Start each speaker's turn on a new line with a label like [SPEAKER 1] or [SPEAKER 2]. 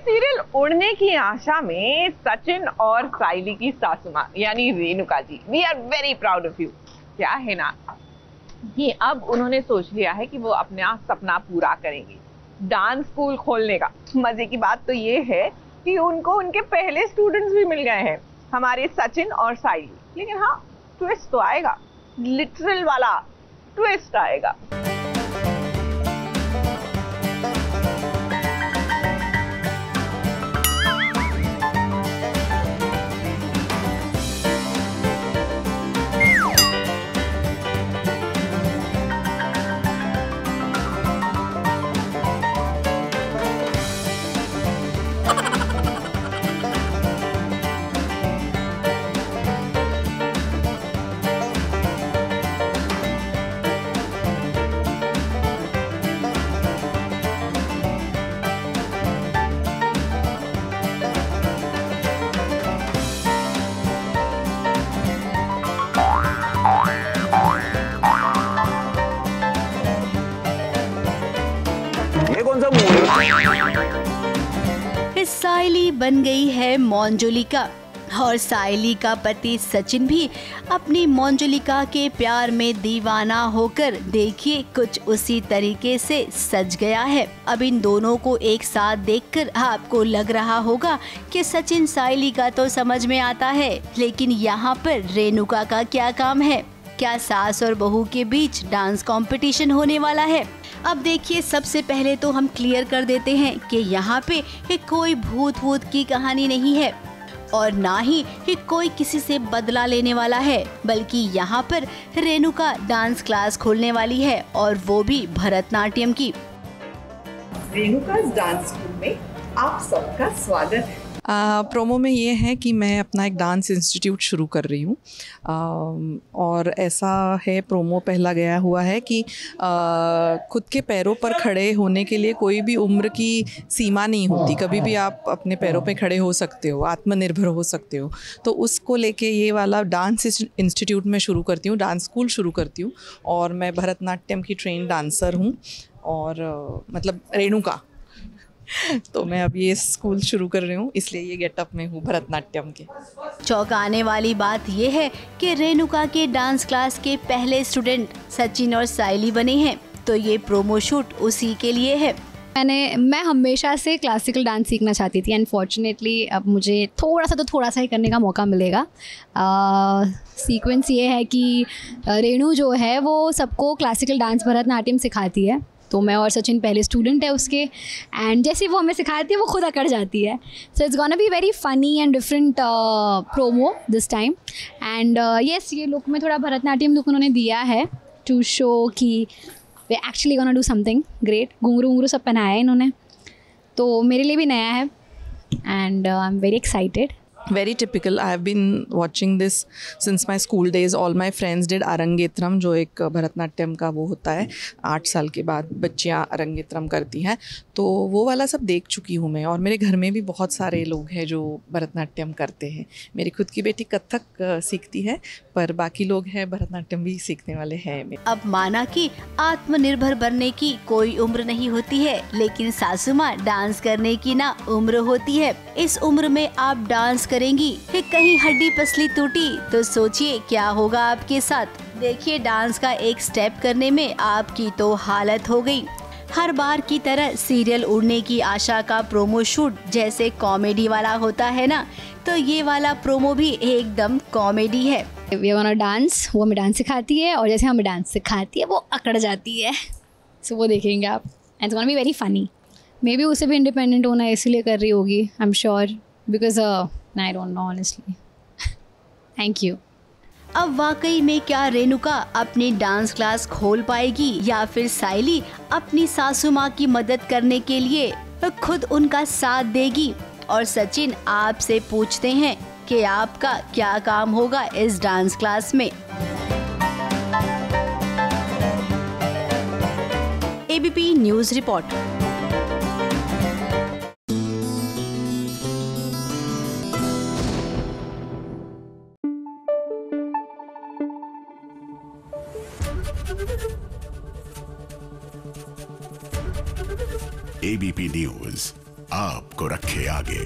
[SPEAKER 1] Serial उड़ने की आशा में सचिन और साइली की सासू माँ यानी Renuka ji, we are very proud of you. क्या है ना कि अब उन्होंने सोच लिया है कि वो अपना सपना पूरा करेंगी, डांस स्कूल खोलने का। मजे की बात तो ये है कि उनको उनके पहले स्टूडेंट्स भी मिल गए हैं, हमारे सचिन और साइली। लेकिन हाँ, ट्विस्ट तो आएगा, लिटरल वाला ट्विस्ट आएगा।
[SPEAKER 2] साइली बन गई है मोंजुलिका और साइली का पति सचिन भी अपनी मोंजुलिका के प्यार में दीवाना होकर देखिए कुछ उसी तरीके से सज गया है। अब इन दोनों को एक साथ देखकर आपको लग रहा होगा कि सचिन साइली का तो समझ में आता है, लेकिन यहाँ पर रेणुका का क्या काम है? क्या सास और बहू के बीच डांस कंपटीशन होने वाला है? अब देखिए, सबसे पहले तो हम क्लियर कर देते हैं कि यहाँ पे कोई भूत वूत की कहानी नहीं है और ना ही कोई किसी से बदला लेने वाला है, बल्कि यहाँ पर रेणुका डांस क्लास खोलने वाली है और वो भी भरतनाट्यम की।
[SPEAKER 1] रेणुका डांस स्कूल में आप सबका स्वागत है।
[SPEAKER 3] प्रोमो में ये है कि मैं अपना एक डांस इंस्टीट्यूट शुरू कर रही हूँ और ऐसा है, प्रोमो पहला गया हुआ है कि खुद के पैरों पर खड़े होने के लिए कोई भी उम्र की सीमा नहीं होती, कभी भी आप अपने पैरों पे खड़े हो सकते हो, आत्मनिर्भर हो सकते हो। तो उसको लेके ये वाला डांस इंस्टीट्यूट में शुरू करती हूँ, डांस स्कूल शुरू करती हूँ। और मैं भरतनाट्यम की ट्रेन डांसर हूँ और मतलब रेणुका, तो मैं अब ये स्कूल शुरू कर रही हूँ, इसलिए ये गेटअप में हूँ भरतनाट्यम के।
[SPEAKER 2] चौंकाने वाली बात ये है कि रेणुका के डांस क्लास के पहले स्टूडेंट सचिन और साइली बने हैं, तो ये प्रोमो शूट उसी के लिए है।
[SPEAKER 4] मैं हमेशा से क्लासिकल डांस सीखना चाहती थी। अनफॉर्चुनेटली अब मुझे थोड़ा सा ही करने का मौका मिलेगा। सीक्वेंस ये है कि रेणु जो है वो सबको क्लासिकल डांस भरतनाट्यम सिखाती है, तो मैं और सचिन पहले स्टूडेंट है उसके, एंड जैसे वो हमें सिखाती है वो खुद अकड़ जाती है। So it's gonna be very funny and different promo this time. And yes, ये लुक में थोड़ा भरतनाट्यम लुक उन्होंने दिया है टू शो कि वे actually gonna do something great. घुंघरू वुंघरू सब पहनाया है इन्होंने, तो मेरे लिए भी नया है and I am very excited.
[SPEAKER 3] Very typical. I have been watching this since my school days. All my friends did arangetram, जो एक भरतनाट्यम का वो होता है, 8 साल के बाद बच्चियाँ अरंगेत्रम करती हैं, तो वो वाला सब देख चुकी हूँ मैं। और मेरे घर में भी बहुत सारे लोग हैं जो भरतनाट्यम करते हैं। मेरी खुद की बेटी कथक सीखती है, पर बाकी लोग हैं भरतनाट्यम भी सीखने वाले हैं।
[SPEAKER 2] अब माना कि आत्मनिर्भर बनने की कोई उम्र नहीं होती है, लेकिन सासू माँ डांस करने की ना उम्र होती है। इस उम्र में आप डांस करेंगी, कहीं हड्डी पसली टूटी तो सोचिए क्या होगा आपके साथ। देखिए, डांस का एक स्टेप करने में आपकी तो हालत हो गई। हर बार की तरह सीरियल उड़ने की आशा का प्रोमो शूट जैसे कॉमेडी वाला होता है ना, तो ये वाला प्रोमो भी एकदम कॉमेडी है।
[SPEAKER 4] वी वांट डांस, वो हमें डांस सिखाती है और जैसे हमें डांस सिखाती है वो अकड़ जाती है। सो वो देखेंगे आप, and it's gonna be very funny. May be उसे भी इंडिपेंडेंट होना है इसलिए कर रही होगी, I am sure, because I don't know honestly. Thank you.
[SPEAKER 2] अब वाकई में क्या रेणुका अपनी डांस क्लास खोल पाएगी या फिर साइली अपनी सासू माँ की मदद करने के लिए खुद उनका साथ देगी? और सचिन, आपसे पूछते हैं कि आपका क्या काम होगा इस डांस क्लास में? ABP news report.
[SPEAKER 5] ABP News, आपको रखे आगे।